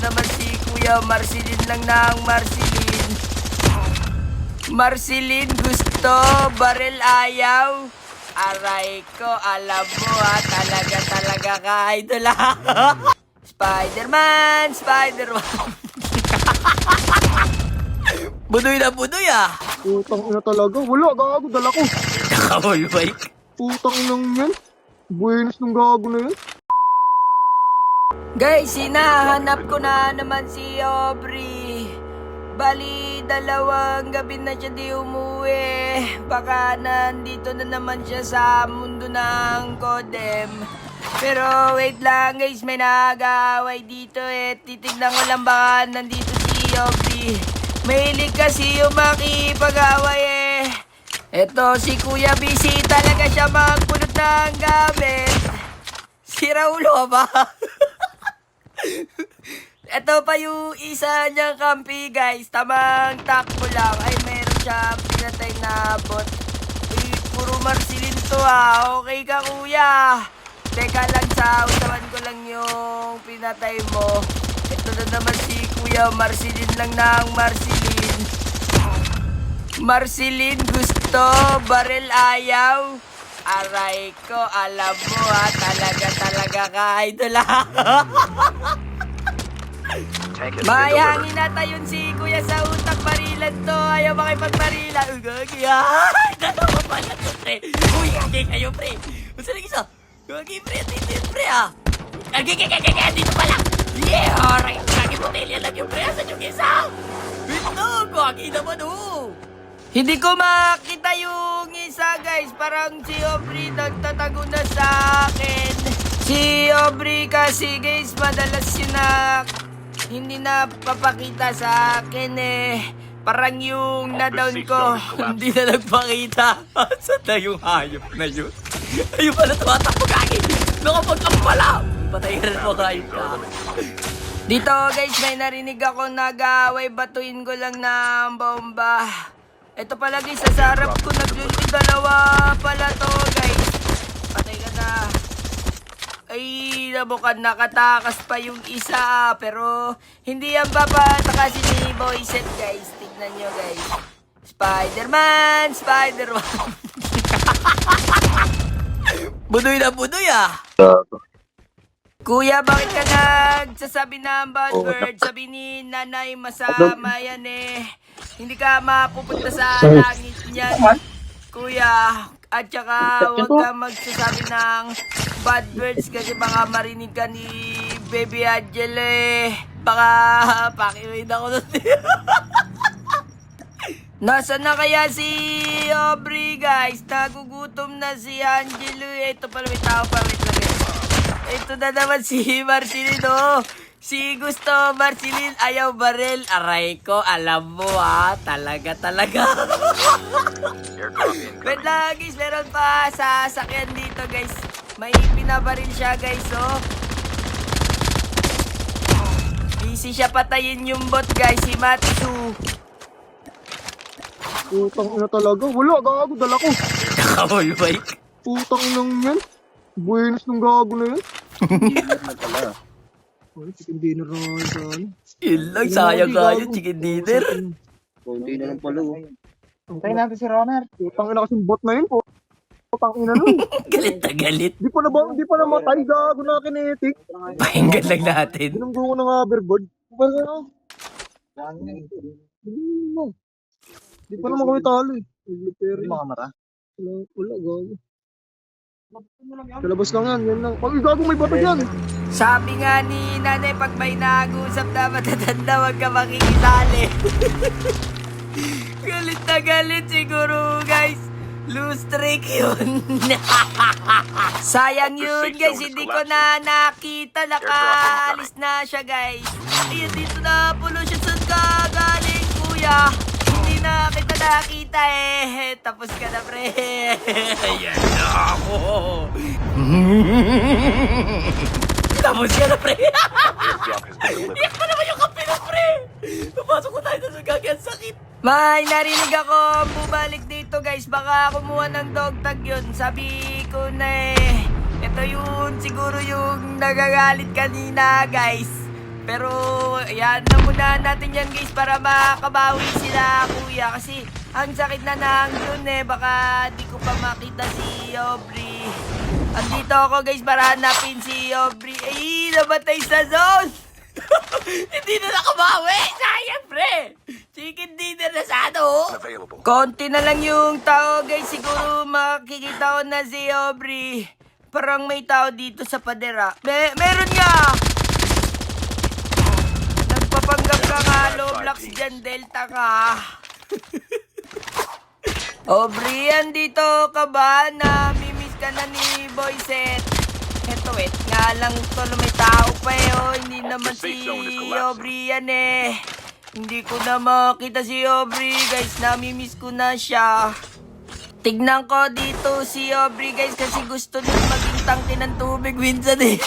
naman si Kuya Marcelin lang ng Marcelin. Marcelin gusto, baril ayaw. Aray ko, alam mo ha, talaga ka, idol ha. Spider-Man, Spider-Man. Budoy na budoy ah. Putang ina talaga. Wala, gago, dala ko. Nakaboy bike. Putang inang yan. Buenos ng gago na yan. Guys, hinahanap ko na naman si Aubrey. Bali, 2 gabi na siya di umuwi. Baka nandito na naman siya sa mundo ng Kodem. Pero wait lang guys, may nag-aaway dito eh. Titignan ko lang baka nandito si Aubrey. Mahilig kasi yung makipag-away eh. Eto si Kuya busy talaga siya magpulot ng gamit. Sira ulo ka ba? Ito pa yung isa niyang kampi guys. Tamang takbo lang. Ay meron siya pinatay na bot. Uy, puro Marcelin to ah. Okay ka kuya. Teka lang sa usapan ko lang yung pinatay mo. Ito na naman si Kuya Marcelin lang ng Marcelin. Marcelin gusto, baril ayaw. Aray ko, alam mo ha, talaga ka, idol ha. May hangin nata yun si Kuya sa utak, barilan to. Ayaw makipagbarila. Ugagi ha. Dalawa pala to, pre. Uy, gagi kayo, pre. Masa lagi sa? Gagi, pre. Titin, pre ha. Gagi, dito pala. Yeah, aray. Gagi, botelya lang yung pre. Asan yung isa? Ito, gagi naman oh. Hindi ko makita yung isa guys. Parang si Aubrey nagtatago na sa akin. Si Aubrey kasi guys madalas yun na hindi na papakita sa akin eh. Parang yung na-down ko hindi na nagpakita. Saan na yung hayop na yun? Ayun pala tumatakbo kaki. Nakapag-ampala. Patay ka rin mo hayop ka. Dito guys may narinig ako nag-away. Batuin ko lang ng bomba. Ito pala guys, sa harap ko naglulog 2 pala to guys. Patay ka na. Ay, nabukan nakatakas pa yung isa. Pero hindi yan papatakas ni Boyset guys. Tignan nyo guys. Spider-Man, Spider-Man. Budoy na budoy ah. Kuya, bakit ka nagsasabi ng bad word? Sabi ni nanay, masama yan eh. Hindi ka mapupunta sa langit niyan, kuya. At saka, huwag ka magsasabi ng bad words kasi baka marinig ka ni Baby Angel eh. Baka pakiwin ako nun. Nasaan na kaya si Aubrey guys? Nagugutom na si Angelo eh. Ito pala may tao pa, wait lang guys. Ito na naman si Marcelin oh. Si gusto Marcelin ayaw baril. Aray ko, alam mo ha. Talaga. Wait lang guys, meron pa sa sakyan dito guys. May pinabaril siya guys oh. Busy siya patayin yung bot guys, si Matsu. Putang ina talaga. Wala, gago, dala ko. Nakaboy bike. Putang inang yan. Buenos ng gago na yan. Ay, chicken dinner na nga yan. Yun lang, sayang nga yun, chicken dinner. Hindi na lang pala. Antayin natin si Roner. Putang ina kasing bot na yun. Putang ina nun. Galit na galit. Di pa na matay, gago na kinetic. Pakinggan lang natin. Binunggo ko ng hoverboard. Di pa naman kami talo eh. Mga mata. Wala, gago. Kalabas lang yan lang. Pag gago may bato dyan. Sabi nga ni nanay, pag may nag-uusap na matatanda, huwag ka makikisali. Galit na galit siguro guys. Loose trick yun. Sayang yun guys, hindi ko na nakita. Nakaalis na siya guys. Ayun, dito na pollution. Saan ka galing kuya? Hindi na kita nakita eh. Tapos ka na pre. Ayan na ako. Tapos ka na pre. Iyak pa naman yung kape na pre. Napasok ko tayo sa gagyan sakit. May narinig ako bumalik dito guys. Baka kumuha ng dog tag yun. Sabi ko na eh. Ito yun siguro yung nagagalit kanina guys. Pero, ayan na muna natin yan guys para makabawi sila kuya. Kasi, ang sakit na nangyun eh. Baka di ko pa makita si Aubrey. Andito ako guys para hanapin si Aubrey. Ay, namatay sa zone. Hindi na nakabawi. Sayang pre. Chicken dinner na sa ano. Konti na lang yung tao guys. Siguro makikita ko na si Aubrey. Parang may tao dito sa padera. Meron nga. Nagpapanggap ka nga, Roblox dyan, Delta ka. Aubrey, andito ka ba? Namimiss ka na ni Boyset. Eto, wait nga lang tolo, may tao pa eh. Oh, hindi naman si Aubrey yan eh. Hindi ko na makita si Aubrey, guys. Namimiss ko na siya. Tignan ko dito si Aubrey, guys, kasi gusto niya maging tangke ng tubig minsan eh.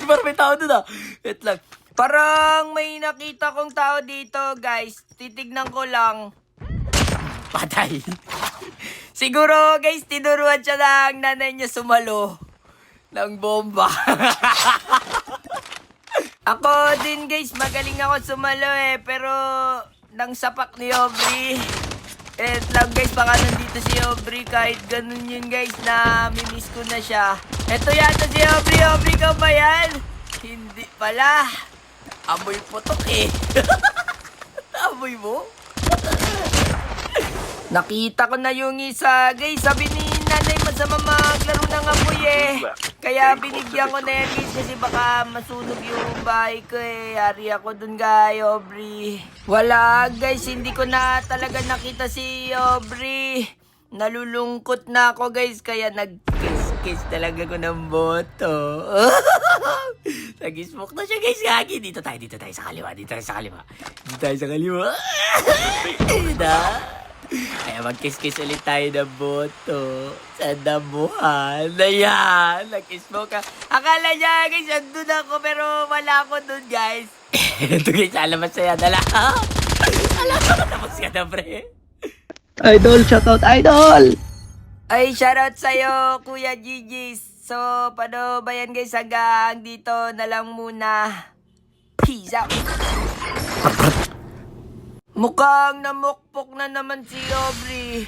Parang may tao doon ah. Wait lang. Parang may nakita kong tao dito, guys. Titignan ko lang. Patay. Siguro, guys, tinuruan siya ng nanay niya sumalo ng bomba. Ako din, guys, magaling ako sumalo eh. Pero, nang sapak ni Aubrey. Lang, guys, baka nandito si Aubrey. Kahit ganun yun, guys, na mimiss ko na siya. Eto yata si Aubrey. Aubrey ka ba yan? Hindi pala. Amoy putok eh. Amoy mo? Nakita ko na yung isa, guys. Sabi ni nanay masama maglaro ng amoy eh. Kaya binigyan ko na yan, guys, kasi baka masunog yung bahay ko eh. Yari ako dun, guys, Aubrey. Wala, guys. Hindi ko na talaga nakita si Aubrey. Nalulungkot na ako, guys. Kaya nag-kiss talaga ko ng boto. Nag-smoke na siya, guys. Gagi. Dito tayo sa kaliwa. Dito tayo sa kaliwa. Kaya mag-kiss-kiss ulit tayo ng boto sa damuhan. Ayan, nag-smoke ka. Akala niya, guys, andun ako, pero wala ako dun, guys. Ito, guys, alamas na yan. Alamas, tapos ka na, pre. Idol, shoutout, idol! Ay, shoutout sa'yo, Kuya Gigis. So, paano ba yan, guys? Hanggang dito na lang muna. Peace out. Mukhang namukpok na naman si Aubrey.